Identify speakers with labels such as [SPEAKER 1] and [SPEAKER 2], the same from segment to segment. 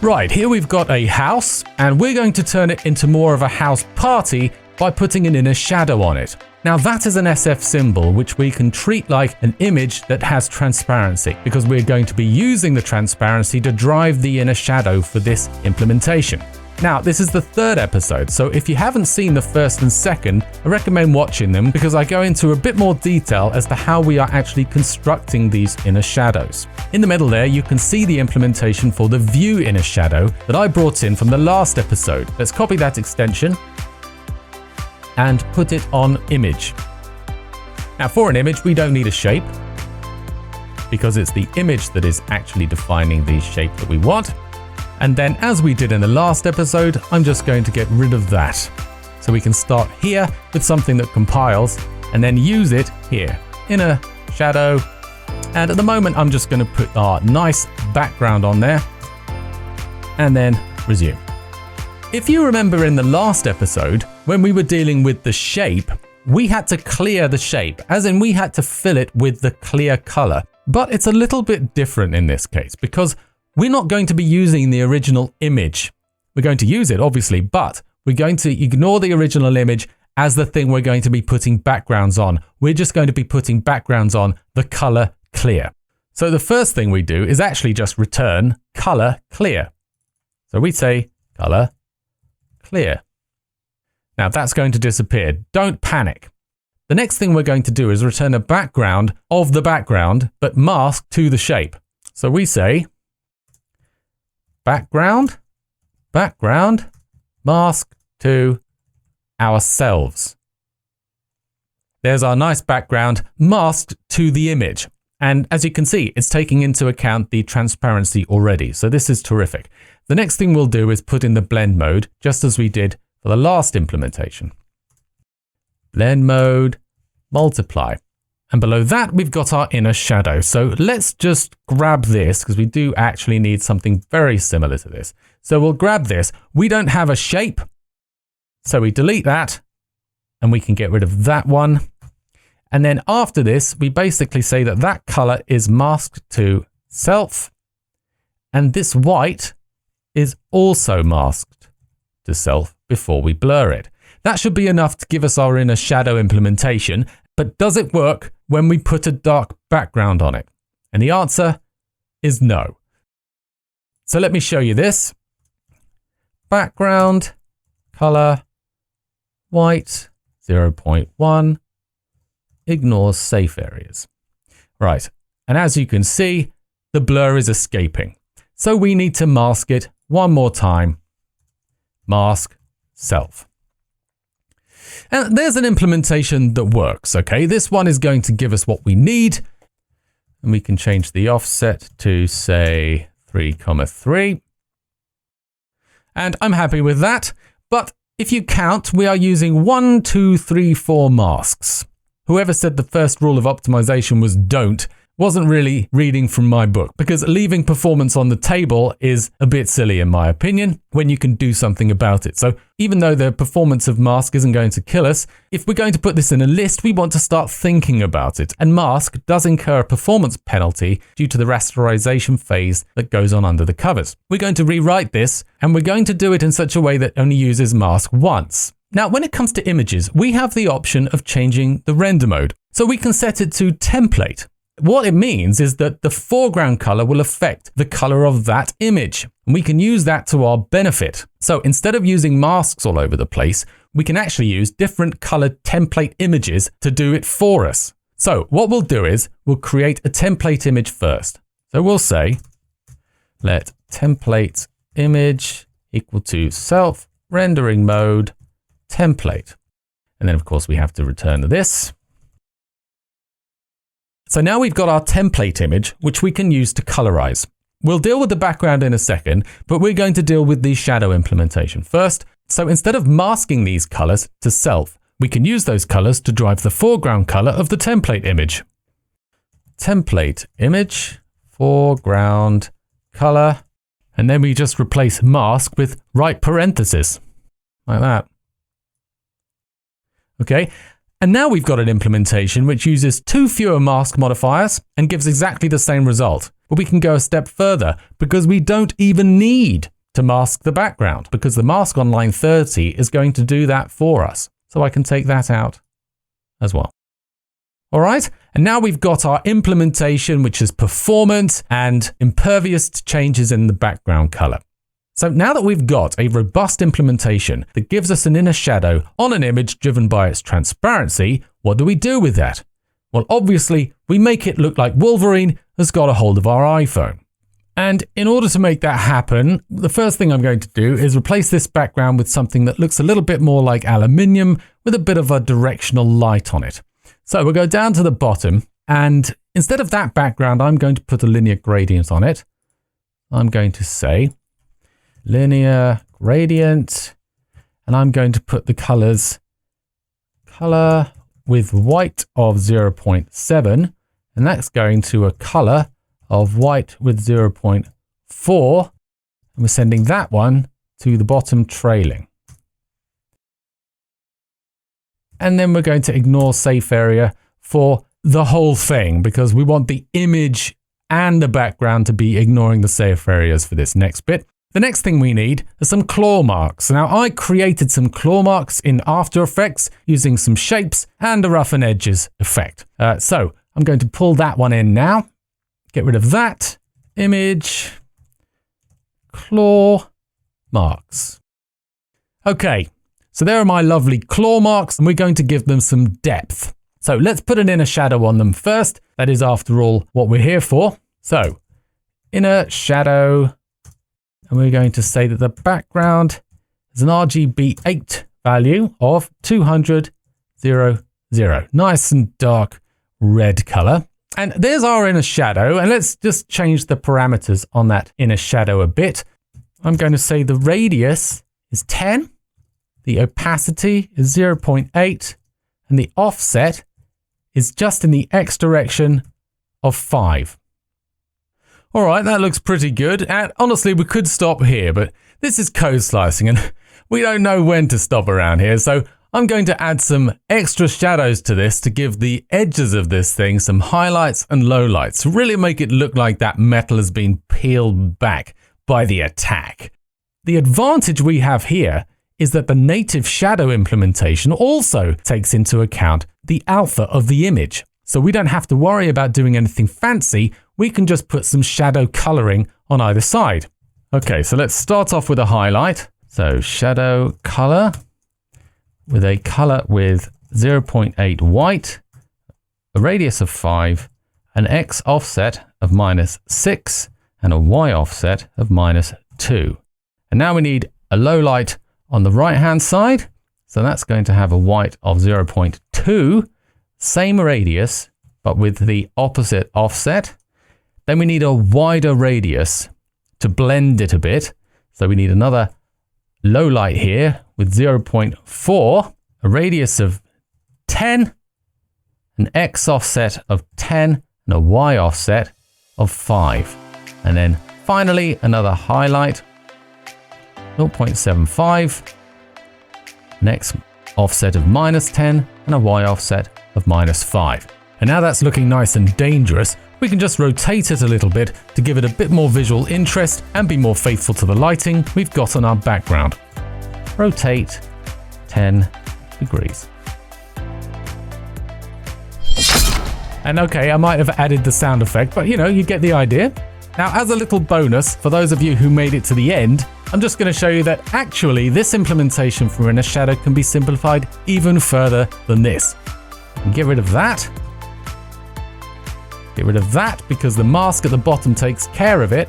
[SPEAKER 1] Right, here we've got a house, and we're going to turn it into more of a house party by putting an inner shadow on it. Now that is an SF symbol, which we can treat like an image that has transparency, because we're going to be using the transparency to drive the inner shadow for this implementation. Now, this is the third episode, so if you haven't seen the first and second, I recommend watching them because I go into a bit more detail as to how we are actually constructing these inner shadows. In the middle there, you can see the implementation for the view inner shadow that I brought in from the last episode. Let's copy that extension and put it on image. Now, for an image, we don't need a shape because it's the image that is actually defining the shape that we want. And then, as we did in the last episode, I'm just going to get rid of that. So we can start here with something that compiles and then use it here, inner shadow. And at the moment, I'm just going to put our nice background on there and then resume. If you remember in the last episode, when we were dealing with the shape, we had to clear the shape, as in we had to fill it with the clear color. But it's a little bit different in this case because we're not going to be using the original image. We're going to use it, obviously, but we're going to ignore the original image as the thing we're going to be putting backgrounds on. We're just going to be putting backgrounds on the color clear. So the first thing we do is actually just return color clear. So we say color clear. Now that's going to disappear. Don't panic. The next thing we're going to do is return a background of the background, but masked to the shape. So we say background, mask to ourselves. There's our nice background masked to the image. And as you can see, it's taking into account the transparency already. So this is terrific. The next thing we'll do is put in the blend mode, just as we did for the last implementation. Blend mode, multiply. And below that, we've got our inner shadow. So let's just grab this because we do actually need something very similar to this. So we'll grab this. We don't have a shape. So we delete that and we can get rid of that one. And then after this, we basically say that that color is masked to self. And this white is also masked to self before we blur it. That should be enough to give us our inner shadow implementation. But does it work when we put a dark background on it? And the answer is no. So let me show you this. Background, color, white, 0.1, ignores safe areas. Right, and as you can see, the blur is escaping. So we need to mask it one more time. Mask self. And there's an implementation that works, okay? This one is going to give us what we need. And we can change the offset to, say, 3,3. And I'm happy with that. But if you count, we are using 1, 2, 3, 4 masks. Whoever said the first rule of optimization was don't wasn't really reading from my book, because leaving performance on the table is a bit silly in my opinion when you can do something about it. So even though the performance of mask isn't going to kill us, if we're going to put this in a list, we want to start thinking about it. And mask does incur a performance penalty due to the rasterization phase that goes on under the covers. We're going to rewrite this and we're going to do it in such a way that only uses mask once. Now, when it comes to images, we have the option of changing the render mode. So we can set it to template. What it means is that the foreground color will affect the color of that image. And we can use that to our benefit. So instead of using masks all over the place, we can actually use different colored template images to do it for us. So what we'll do is we'll create a template image first. So we'll say, let template image equal to self rendering mode template. And then of course we have to return this. So now we've got our template image, which we can use to colorize. We'll deal with the background in a second, but we're going to deal with the shadow implementation first. So instead of masking these colors to self, we can use those colors to drive the foreground color of the template image. Template image, foreground color, and then we just replace mask with right parenthesis, like that. Okay. And now we've got an implementation which uses 2 fewer mask modifiers and gives exactly the same result. But we can go a step further because we don't even need to mask the background because the mask on line 30 is going to do that for us. So I can take that out as well. All right, and now we've got our implementation, which is performant and impervious to changes in the background color. So now that we've got a robust implementation that gives us an inner shadow on an image driven by its transparency, what do we do with that? Well, obviously, we make it look like Wolverine has got a hold of our iPhone. And in order to make that happen, the first thing I'm going to do is replace this background with something that looks a little bit more like aluminium with a bit of a directional light on it. So we'll go down to the bottom, and instead of that background, I'm going to put a linear gradient on it. I'm going to say linear gradient, and I'm going to put the color with white of 0.7, and that's going to a color of white with 0.4, and we're sending that one to the bottom trailing. And then we're going to ignore safe area for the whole thing because we want the image and the background to be ignoring the safe areas for this next bit. The next thing we need are some claw marks. Now I created some claw marks in After Effects using some shapes and a rough and edges effect. So I'm going to pull that one in now. Get rid of that. Image, claw marks. Okay. So there are my lovely claw marks, and we're going to give them some depth. So let's put an inner shadow on them first. That is, after all, what we're here for. So inner shadow, and we're going to say that the background is an RGB8 value of 200, 0, 0. Nice and dark red color. And there's our inner shadow, and let's just change the parameters on that inner shadow a bit. I'm going to say the radius is 10. The opacity is 0.8, and the offset is just in the X direction of 5. All right, that looks pretty good. And honestly, we could stop here, but this is code slicing, and we don't know when to stop around here. So I'm going to add some extra shadows to this to give the edges of this thing some highlights and lowlights to really make it look like that metal has been peeled back by the attack. The advantage we have here is that the native shadow implementation also takes into account the alpha of the image. So we don't have to worry about doing anything fancy. We can just put some shadow coloring on either side. Okay, so let's start off with a highlight. So shadow color with a color with 0.8 white, a radius of 5, an X offset of -6, and a Y offset of -2. And now we need a low light on the right hand side, so that's going to have a white of 0.2, same radius, but with the opposite offset. Then we need a wider radius to blend it a bit. So we need another low light here with 0.4, a radius of 10, an X offset of 10, and a Y offset of 5. And then finally, another highlight, 0.75, an X offset of -10, and a Y offset of -5. And now that's looking nice and dangerous. We can just rotate it a little bit to give it a bit more visual interest and be more faithful to the lighting we've got on our background. Rotate 10 degrees. And okay, I might have added the sound effect, but you get the idea. Now, as a little bonus, for those of you who made it to the end, I'm just going to show you that actually this implementation for inner shadow can be simplified even further than this. Get rid of that. Get rid of that because the mask at the bottom takes care of it.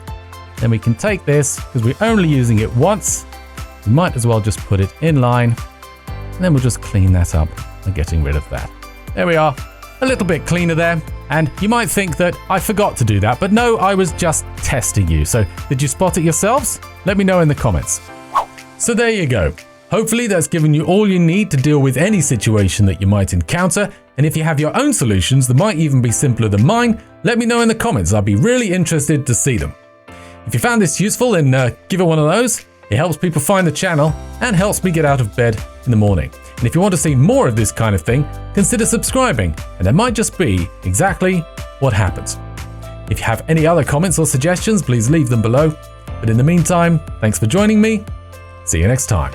[SPEAKER 1] Then we can take this, because we're only using it once, we might as well just put it in line, and then we'll just clean that up by getting rid of that. There we are. A little bit cleaner there. And you might think that I forgot to do that, but no, I was just testing you. So did you spot it yourselves? Let me know in the comments. So there you go. Hopefully that's given you all you need to deal with any situation that you might encounter. And if you have your own solutions that might even be simpler than mine, let me know in the comments. I'd be really interested to see them. If you found this useful, then give it one of those. It helps people find the channel and helps me get out of bed in the morning. And if you want to see more of this kind of thing, consider subscribing, and that might just be exactly what happens. If you have any other comments or suggestions, please leave them below. But in the meantime, thanks for joining me. See you next time.